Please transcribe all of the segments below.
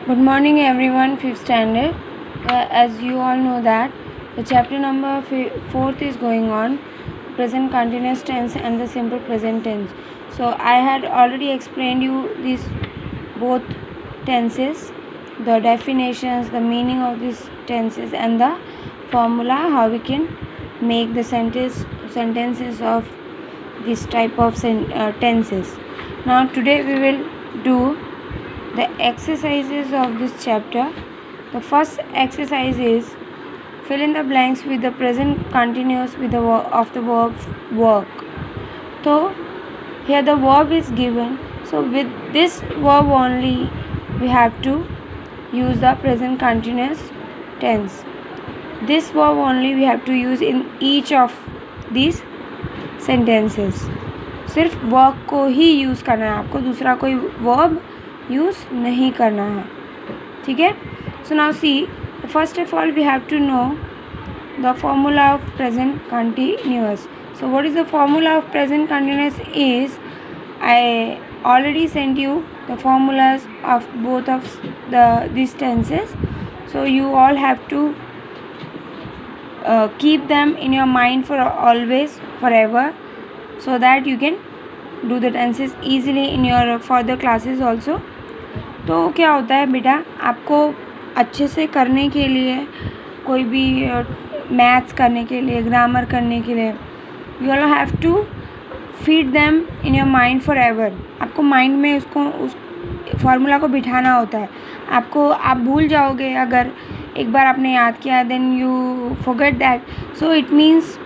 Good morning everyone, 5th standard. As you all know that the chapter number 4th is going on, present continuous tense and the simple present tense. So I had already explained you these both tenses, the definitions, the meaning of these tenses and the formula how we can make the sentences of this type of tenses. Now today we will do the exercises of this chapter. The first exercise is fill in the blanks with the present continuous with the of the verb work. So here the verb is given, so with this verb only we have to use the present continuous tense. This verb only we have to use in each of these sentences. सिर्फ work को ही use करना है, आपको दूसरा कोई verb use नहीं करना है, ठीक है. So now see, first of all we have to know the formula of present continuous. So what is the formula of present continuous is, I already sent you the formulas of both of these tenses, so you all have to keep them in your mind for always, forever, so that you can do the tenses easily in your further classes also. तो क्या होता है बेटा, आपको अच्छे से करने के लिए, कोई भी मैथ्स करने के लिए, ग्रामर करने के लिए, you all have to feed them in your mind forever. आपको माइंड में उसको उस फार्मूला को बिठाना होता है. आप भूल जाओगे अगर एक बार आपने याद किया, then you forget that. So it means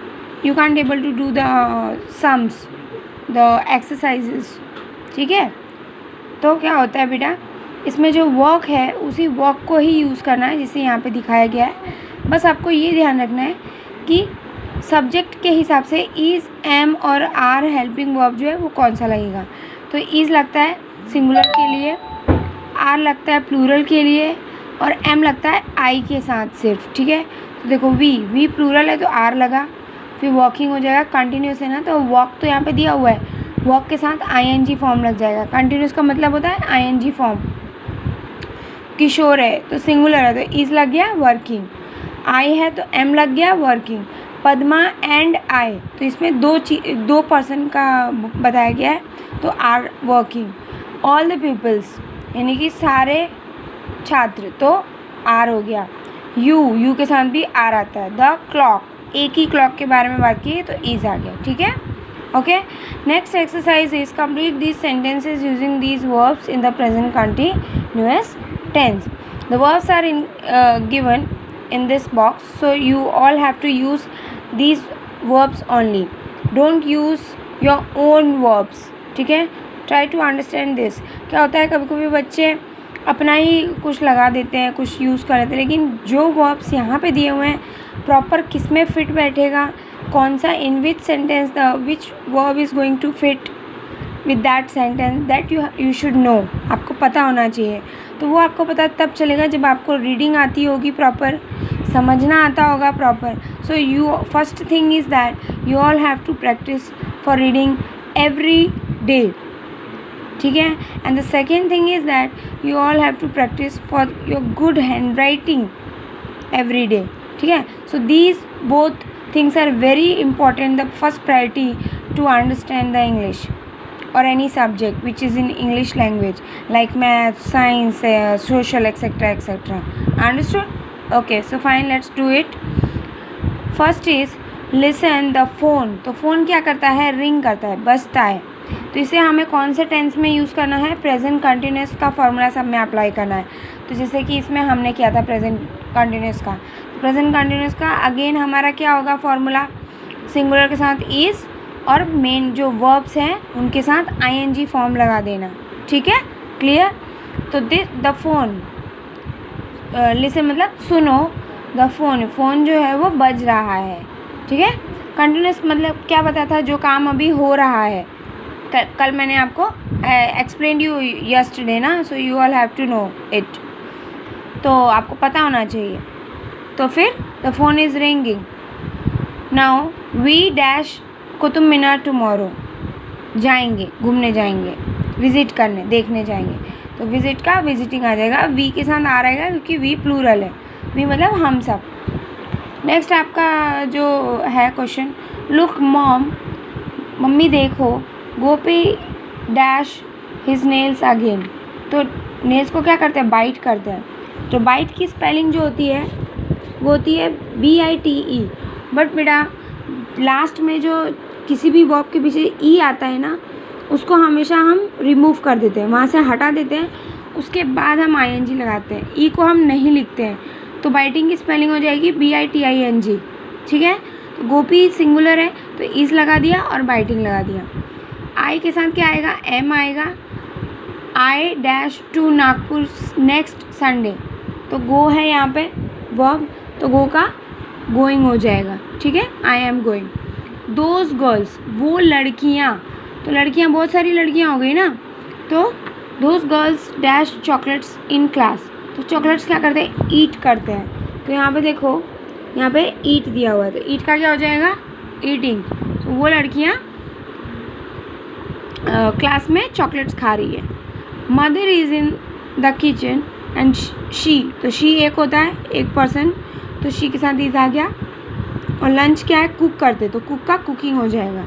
you can't able to do the sums, the exercises, ठीक है. तो क्या होता है बेटा, इसमें जो वर्क है उसी वर्क को ही यूज़ करना है जिसे यहाँ पे दिखाया गया है. बस आपको ये ध्यान रखना है कि सब्जेक्ट के हिसाब से इज़, एम और आर हेल्पिंग वर्ब जो है वो कौन सा लगेगा. तो इज़ लगता है सिंगुलर के लिए, आर लगता है प्लूरल के लिए, और एम लगता है आई के साथ सिर्फ, ठीक है. तो देखो वी प्लूरल है तो आर लगा, फिर वॉकिंग हो जाएगा, कंटिन्यूस है ना तो वॉक तो यहाँ पे दिया हुआ है, वॉक के साथ आईएनजी फॉर्म लग जाएगा. कंटिन्यूस का मतलब होता है आईएनजी फॉर्म. किशोर है तो सिंगुलर है तो इज़ लग गया वर्किंग, आई है तो एम लग गया वर्किंग, पद्मा एंड आई तो इसमें दो पर्सन का बताया गया है तो are working. All the peoples यानी कि सारे छात्र तो आर हो गया. यू के साथ भी आर आता है. द क्लॉक, एक ही क्लॉक के बारे में बात की तो इज़ आ गया, ठीक है. Okay, next exercise is complete these sentences using these verbs in the present continuous tense. The verbs are given in this box, so you all have to use these verbs only. Don't use your own verbs, ठीक है. Try to understand this. क्या होता है, कभी कभी बच्चे अपना ही कुछ लगा देते हैं, कुछ यूज़ कर लेते हैं, लेकिन जो verbs यहाँ पे दिए हुए हैं प्रॉपर किस में फिट बैठेगा, कौन सा in which sentence the which verb is going to fit with that sentence, that you should know. आपको पता होना चाहिए. तो वो आपको पता तब चलेगा जब आपको रीडिंग आती होगी प्रॉपर, समझना आता होगा proper. So you first thing is that you all have to practise for reading every day, ठीक है. And the second thing is that you all have to practise for your good handwriting every day, ठीक है. So these both things are very important. The first priority to understand the English or any subject which is in English language like math, science, social, etc. Understood? Okay, so fine, let's do it. First is listen the phone. तो phone क्या करता है, ring करता है, बजता है. तो इसे हमें कौन से टेंस में यूज़ करना है, प्रेजेंट कंटिन्यूस का फॉर्मूला सब में अप्लाई करना है. तो जैसे कि इसमें हमने किया था प्रेजेंट कंटिन्यूस का, प्रेजेंट कंटिन्यूस का अगेन हमारा क्या होगा फॉर्मूला, सिंगुलर के साथ इज़ और मेन जो वर्ब्स हैं उनके साथ आईएनजी फॉर्म लगा देना, ठीक है. क्लियर. तो द फोन, लिसन मतलब सुनो, द फोन जो है वो बज रहा है, ठीक है. कंटिन्यूस मतलब क्या बताया था, जो काम अभी हो रहा है. कल मैंने आपको एक्सप्लेन यू यस्टरडे ना, so you all have to know it. तो आपको पता होना चाहिए. तो फिर the phone is ringing. Now we dash Qutub Minar tomorrow, जाएंगे, घूमने जाएंगे, विज़िट करने, देखने जाएंगे. तो विजिट का विजिटिंग आ जाएगा, वी के साथ आ रहेगा क्योंकि वी प्लूरल है, वी मतलब हम सब। नेक्स्ट आपका जो है क्वेश्चन, लुक मॉम, मम्मी देखो, गोपी डैश हिज नेल्स अगेन। तो नेल्स को क्या करते हैं, बाइट करते हैं। तो बाइट की स्पेलिंग जो होती है वो होती है BITE। बट बेटा लास्ट में जो किसी भी वर्ब के पीछे ई आता है ना, उसको हमेशा हम रिमूव कर देते हैं, वहाँ से हटा देते हैं, उसके बाद हम ING लगाते हैं, ई को हम नहीं लिखते हैं। तो बाइटिंग की स्पेलिंग हो जाएगी BITING। ठीक है, तो गोपी सिंगुलर है तो ईज लगा दिया और बाइटिंग लगा दिया। आई के साथ क्या आएगा, M आएगा। I dash to Nagpur next Sunday. तो गो है यहाँ पे वर्ब, तो गो का गोइंग हो जाएगा। ठीक है, I am going. Those girls, वो लड़कियाँ, तो लड़कियाँ बहुत सारी लड़कियाँ हो गई ना, तो those girls dash chocolates in class. तो चॉकलेट्स क्या करते हैं, ईट करते हैं। तो यहाँ पे देखो, यहाँ पे ईट दिया हुआ है, तो ईट का क्या हो जाएगा, ईटिंग। तो वो लड़कियाँ क्लास में चॉकलेट्स खा रही है। Mother is in the kitchen and she, तो शी एक होता है, एक पर्सन, तो शी के साथ इज आ गया। और लंच क्या है, कुक करते, तो कुक का कुकिंग हो जाएगा।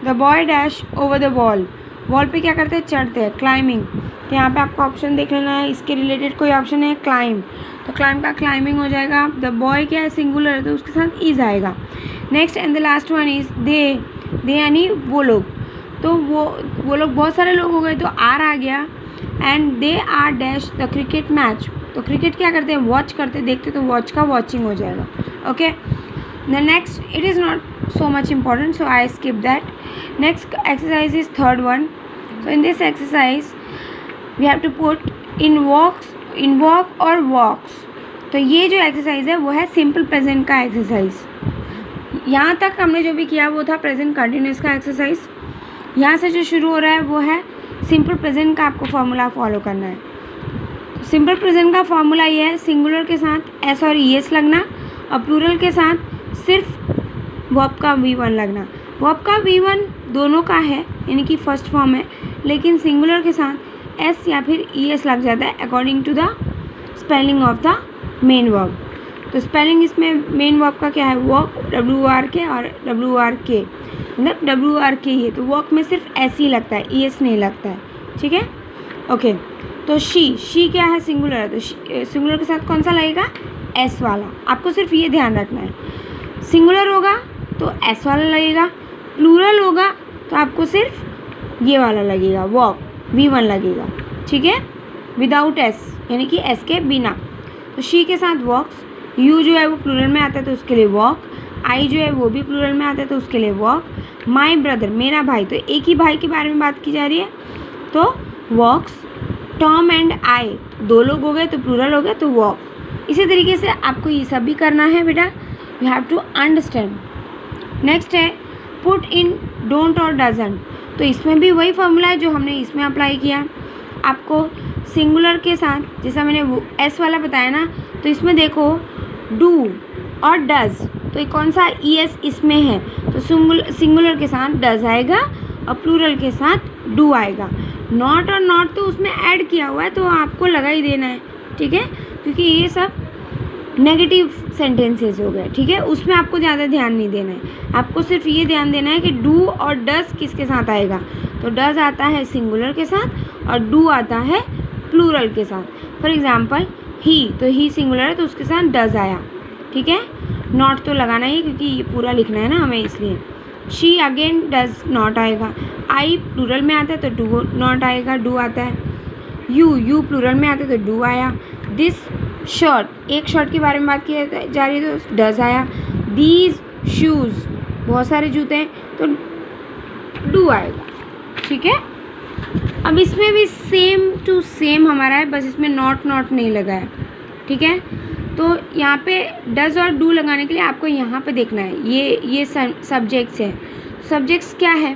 The boy dash over the wall, wall पे क्या करते हैं, चढ़ते हैं, क्लाइंबिंग। तो यहाँ पे आपको ऑप्शन देख लेना है, इसके रिलेटेड कोई ऑप्शन है, क्लाइंब, तो क्लाइंब का क्लाइंबिंग हो जाएगा। द बॉय क्या है, सिंगुलर है, तो उसके साथ इज आएगा। Next and the last one is they यानी वो लोग, तो वो लोग बहुत सारे लोग हो गए, तो आर आ गया। And they are dash the cricket match, तो क्रिकेट क्या करते हैं, वॉच करते, देखते, तो वॉच का वॉचिंग हो जाएगा। Okay, the next, it is not so much important, so I skip that. Next exercise is third one. So in this exercise we have to put in walk or walks. तो ये जो exercise है वो है simple present का exercise. यहाँ तक हमने जो भी किया वो था प्रेजेंट कंटिन्यूस का एक्सरसाइज। यहाँ से जो शुरू हो रहा है वो है सिंपल प्रेजेंट का, आपको फॉर्मूला फॉलो करना है। सिंपल प्रेजेंट का फॉर्मूला ये है, सिंगुलर के साथ एस और ईएस लगना और प्लूरल के साथ सिर्फ वर्ब का V1 लगना। वर्ब का V1 दोनों का है, यानी कि फर्स्ट फॉर्म है, लेकिन सिंगुलर के साथ S या फिर ES लग जाता है according to the spelling of the main verb. तो स्पेलिंग इसमें मेन वर्ब का क्या है, वर्क, WRK और WRK, मतलब WRK ही है, तो वर्क में सिर्फ S ही लगता है, ES नहीं लगता है। ठीक है, ओके। तो शी क्या है, सिंगुलर है, तो सिंगुलर के साथ कौन सा लगेगा, S वाला। आपको सिर्फ ये ध्यान रखना है, सिंगुलर होगा तो S वाला लगेगा, प्लूरल होगा तो आपको सिर्फ ये वाला लगेगा, वॉक, V1 लगेगा। ठीक है, विदाउट S, यानी कि S के बिना। तो शी के साथ वॉक्स, यू जो है वो प्लूरल में आता है तो उसके लिए वॉक, आई जो है वो भी प्लूरल में आता है तो उसके लिए वॉक, माई ब्रदर मेरा भाई, तो एक ही भाई के बारे में बात की जा रही है तो वॉक्स, टॉम एंड आई दो लोग हो गए तो प्लूरल हो गया तो वॉक। इसी तरीके से आपको ये सब भी करना है बेटा, you have to understand. Next है पुट इन डोंट और डजंट, तो इसमें भी वही फॉर्मूला है जो हमने इसमें अप्लाई किया। आपको सिंगुलर के साथ, जैसा मैंने वो एस वाला बताया ना, तो इसमें देखो डू और डज, तो कौन सा ES इसमें है, तो सिंगुलर के साथ डज आएगा और प्लूरल के साथ डू आएगा। नॉट और नॉट तो उसमें ऐड किया हुआ है तो आपको लगा ही देना है। ठीक है, क्योंकि ये सब नेगेटिव सेंटेंसेस हो गए। ठीक है, उसमें आपको ज़्यादा ध्यान नहीं देना है, आपको सिर्फ ये ध्यान देना है कि डू और डज किसके साथ आएगा। तो डज आता है सिंगुलर के साथ और डू आता है प्लूरल के साथ। फॉर एग्जांपल ही, तो ही सिंगुलर है तो उसके साथ डज आया। ठीक है, नॉट तो लगाना ही क्योंकि ये पूरा लिखना है ना हमें, इसलिए। शी अगेन डज नॉट आएगा। आई प्लूरल में आता है तो डू नॉट आएगा, डू आता है। यू प्लूरल में आता है तो डू आया। दिस शर्ट, एक शर्ट के बारे में बात की जा रही है तो डज आया। दीज शूज़, बहुत सारे जूते हैं तो डू आएगा। ठीक है, अब इसमें भी सेम टू सेम हमारा है, बस इसमें नॉट नहीं लगा है। ठीक है, तो यहाँ पे डज और डू लगाने के लिए आपको यहाँ पे देखना है, ये सब्जेक्ट्स हैं। सब्जेक्ट्स क्या है,